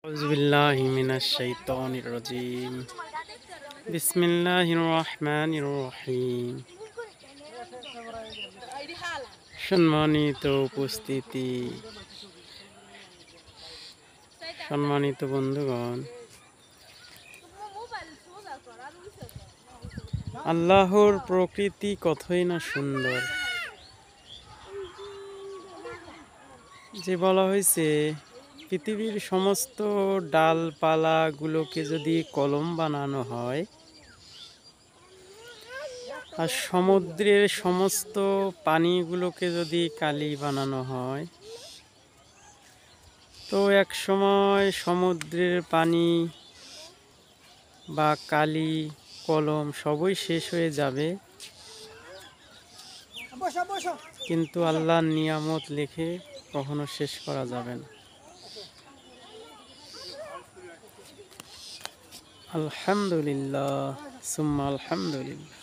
আউযুবিল্লাহি মিনাশ শাইতানির রাজীম। বিসমিল্লাহির রহমানির রহিম। সম্মানিত উপস্থিতি, সম্মানিত বন্ধুগণ, আল্লাহর প্রকৃতি কতই না সুন্দর। যে বলা হয়েছে পৃথিবীর সমস্ত ডালপালাগুলোকে যদি কলম বানানো হয় আর সমুদ্রের সমস্ত পানিগুলোকে যদি কালি বানানো হয়, তো এক সময় সমুদ্রের পানি বা কালি কলম সবই শেষ হয়ে যাবে, কিন্তু আল্লাহর নিয়ামত লিখে কখনো শেষ করা যাবে না। আলহামদুলিল্লাহ সুম্মা আলহামদুলিল্লাহ।